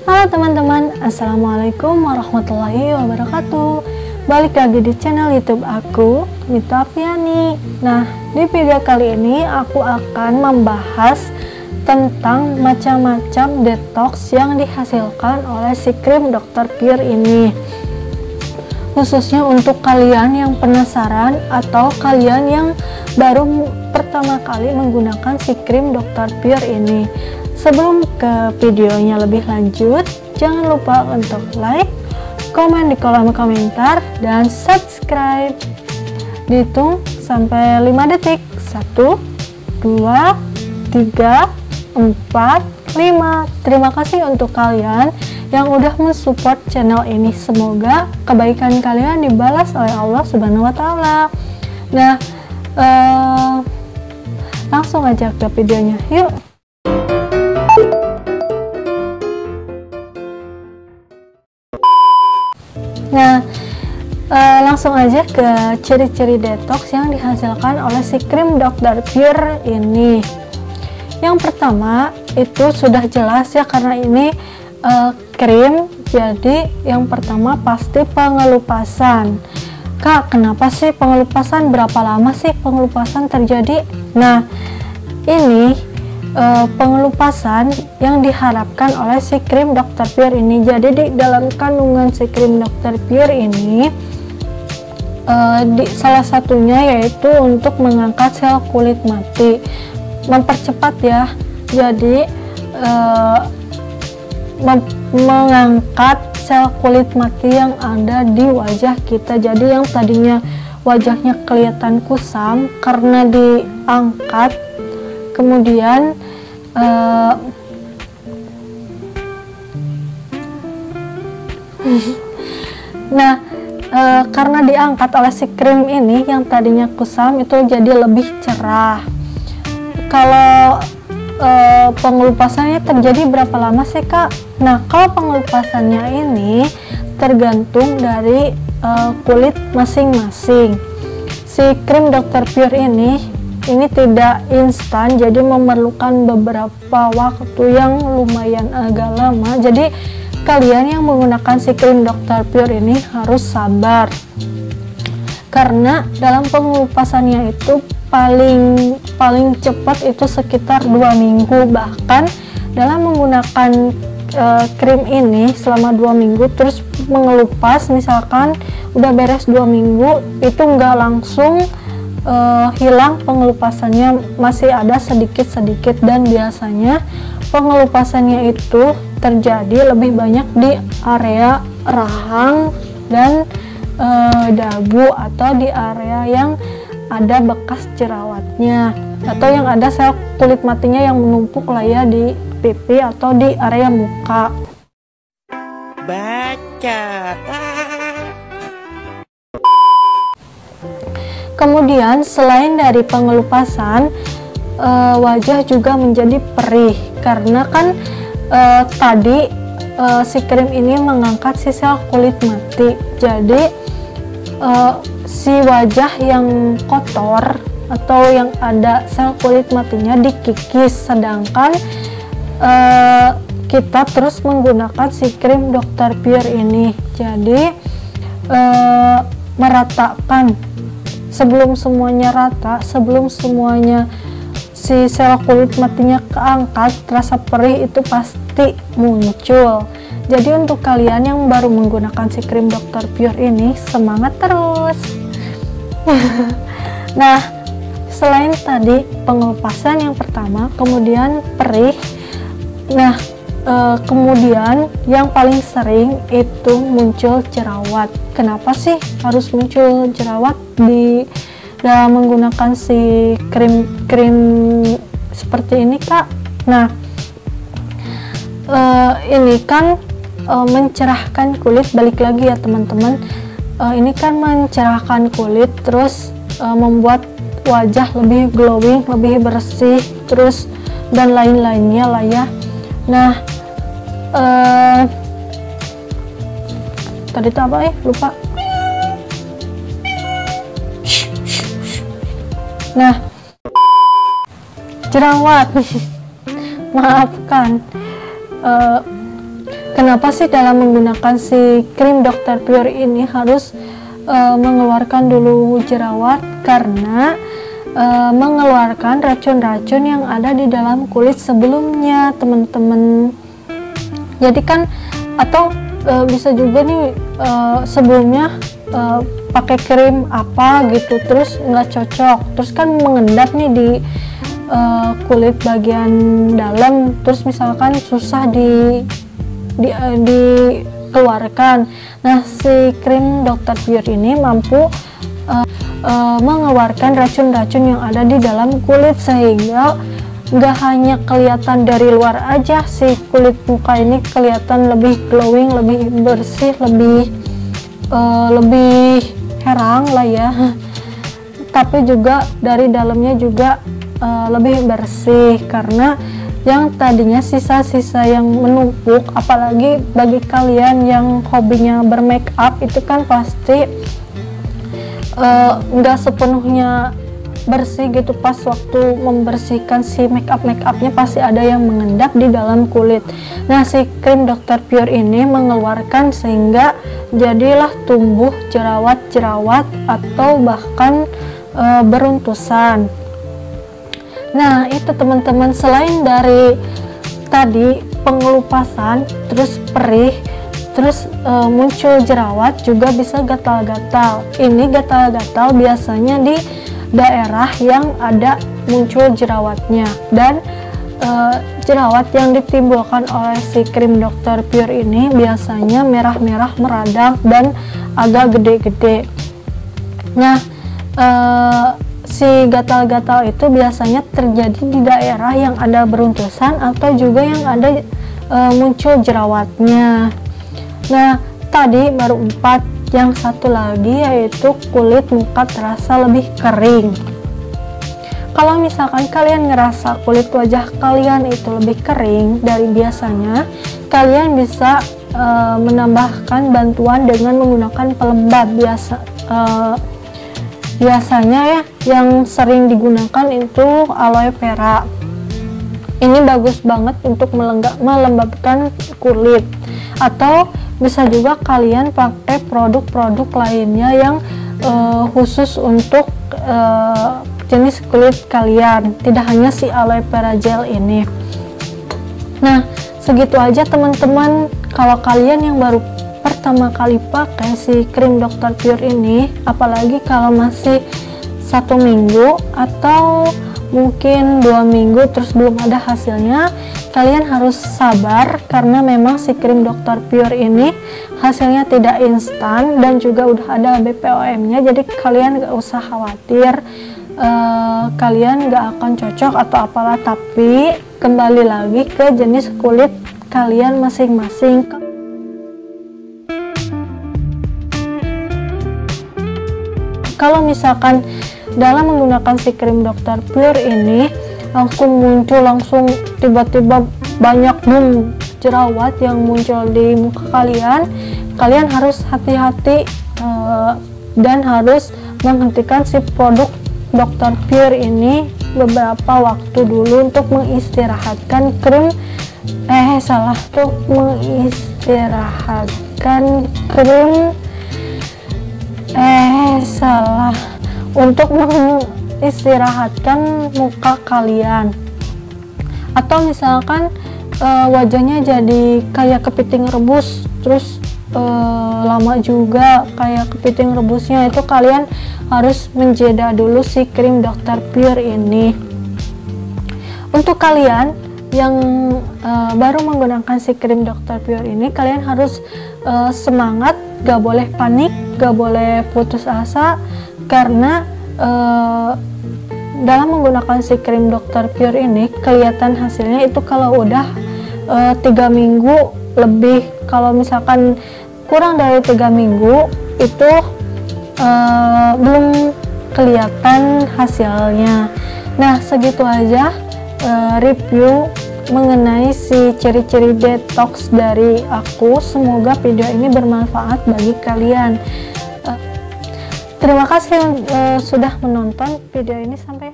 Halo teman-teman, Assalamualaikum warahmatullahi wabarakatuh. Balik lagi di channel YouTube aku, Mita Afiani. Nah, di video kali ini aku akan membahas tentang macam-macam detox yang dihasilkan oleh si krim Dr. Pure ini. Khususnya untuk kalian yang penasaran atau kalian yang baru pertama kali menggunakan si krim Dr. Pure ini. Sebelum ke videonya lebih lanjut, jangan lupa untuk like, komen di kolom komentar, dan subscribe. Dihitung sampai 5 detik. 1, 2, 3, 4, 5. Terima kasih untuk kalian yang udah mensupport channel ini. Semoga kebaikan kalian dibalas oleh Allah Subhanahu wa Ta'ala. Nah, langsung aja ke videonya. Yuk. Nah, langsung aja ke ciri-ciri detox yang dihasilkan oleh si krim Dr. Pure ini. Yang pertama itu sudah jelas ya, karena ini krim, jadi yang pertama pasti pengelupasan. Kak, kenapa sih pengelupasan? Berapa lama sih pengelupasan terjadi? Nah, ini pengelupasan yang diharapkan oleh si krim Dr. Pure ini. Jadi di dalam kandungan si krim Dr. Pure ini salah satunya yaitu untuk mengangkat sel kulit mati, mempercepat ya. Jadi mengangkat sel kulit mati yang ada di wajah kita. Jadi yang tadinya wajahnya kelihatan kusam karena diangkat, kemudian karena diangkat oleh si krim ini, yang tadinya kusam itu jadi lebih cerah. Kalau pengelupasannya terjadi berapa lama sih Kak? Nah, kalau pengelupasannya ini tergantung dari kulit masing-masing. Si krim Dr. Pure ini tidak instan, jadi memerlukan beberapa waktu yang lumayan agak lama. Jadi kalian yang menggunakan si krim Dr. Pure ini harus sabar, karena dalam pengelupasannya itu paling cepat itu sekitar 2 minggu. Bahkan dalam menggunakan krim ini selama 2 minggu terus mengelupas, misalkan udah beres 2 minggu, itu nggak langsung hilang pengelupasannya, masih ada sedikit-sedikit. Dan biasanya pengelupasannya itu terjadi lebih banyak di area rahang dan dagu, atau di area yang ada bekas jerawatnya, atau yang ada sel kulit matinya yang menumpuk lah ya di pipi atau di area muka. Baca. Kemudian selain dari pengelupasan, wajah juga menjadi perih, karena kan tadi si krim ini mengangkat si sel kulit mati. Jadi si wajah yang kotor atau yang ada sel kulit matinya dikikis, sedangkan kita terus menggunakan si krim Dr. Pure ini. Jadi meratakan. Sebelum semuanya rata, sebelum semuanya si sel kulit matinya keangkat, rasa perih itu pasti muncul. Jadi untuk kalian yang baru menggunakan si krim Dr. Pure ini, semangat terus. Nah, selain tadi pengelupasan yang pertama, kemudian perih. Nah, kemudian yang paling sering itu muncul jerawat. Kenapa sih harus muncul jerawat di dalam menggunakan si krim seperti ini Kak? Nah, ini kan mencerahkan kulit, balik lagi ya teman-teman. Ini kan mencerahkan kulit, terus membuat wajah lebih glowing, lebih bersih, terus dan lain-lainnya lah ya. Nah, tadi itu apa lupa. Nah, jerawat maafkan, kenapa sih dalam menggunakan si krim Dr. Pure ini harus mengeluarkan dulu jerawat? Karena mengeluarkan racun-racun yang ada di dalam kulit sebelumnya, teman-teman. Jadi kan, atau bisa juga nih sebelumnya pakai krim apa gitu, terus nggak cocok, terus kan mengendap nih di kulit bagian dalam, terus misalkan susah dikeluarkan. Nah, si krim Dr. Pure ini mampu mengeluarkan racun-racun yang ada di dalam kulit, sehingga nggak hanya kelihatan dari luar aja, si kulit muka ini kelihatan lebih glowing, lebih bersih, lebih herang lah ya, tapi juga dari dalamnya juga lebih bersih, karena yang tadinya sisa-sisa yang menumpuk, apalagi bagi kalian yang hobinya bermake up, itu kan pasti nggak sepenuhnya bersih gitu. Pas waktu membersihkan si make upnya pasti ada yang mengendap di dalam kulit. Nah, si krim Dr. Pure ini mengeluarkan sehingga jadilah tumbuh jerawat-jerawat atau bahkan beruntusan. Nah, itu teman-teman, selain dari tadi pengelupasan, terus perih, terus muncul jerawat, juga bisa gatal-gatal. Ini gatal-gatal biasanya di daerah yang ada muncul jerawatnya, dan jerawat yang ditimbulkan oleh si krim Dr. Pure ini biasanya merah-merah meradang dan agak gede-gede. Nah, si gatal-gatal itu biasanya terjadi di daerah yang ada beruntusan atau juga yang ada muncul jerawatnya. Nah, tadi baru 4, yang satu lagi yaitu kulit muka terasa lebih kering. Kalau misalkan kalian ngerasa kulit wajah kalian itu lebih kering dari biasanya, kalian bisa menambahkan bantuan dengan menggunakan pelembab. Biasanya ya yang sering digunakan itu aloe vera. Ini bagus banget untuk melembabkan kulit. Atau bisa juga kalian pakai produk-produk lainnya yang khusus untuk jenis kulit kalian, tidak hanya si aloe vera gel ini. Nah, segitu aja teman-teman. Kalau kalian yang baru pertama kali pakai si krim Dr. Pure ini, apalagi kalau masih 1 minggu atau mungkin 2 minggu terus belum ada hasilnya, kalian harus sabar, karena memang si krim Dr. Pure ini hasilnya tidak instan dan juga udah ada BPOM-nya, jadi kalian gak usah khawatir kalian gak akan cocok atau apalah. Tapi kembali lagi ke jenis kulit kalian masing-masing. Kalau misalkan dalam menggunakan si krim Dr. Pure ini langsung muncul, langsung tiba-tiba banyak jerawat yang muncul di muka kalian harus hati-hati dan harus menghentikan si produk Dr. Pure ini beberapa waktu dulu untuk mengistirahatkan untuk mengistirahatkan muka kalian. Atau misalkan wajahnya jadi kayak kepiting rebus, terus lama juga kayak kepiting rebusnya, itu kalian harus menjeda dulu si krim Dr. Pure ini. Untuk kalian yang baru menggunakan si krim Dr. Pure ini, kalian harus semangat, gak boleh panik, gak boleh putus asa, karena dalam menggunakan si krim Dr. Pure ini kelihatan hasilnya itu kalau udah 3 minggu lebih. Kalau misalkan kurang dari 3 minggu itu belum kelihatan hasilnya. Nah, segitu aja review mengenai si ciri-ciri detox dari aku. Semoga video ini bermanfaat bagi kalian. Terima kasih sudah menonton video ini sampai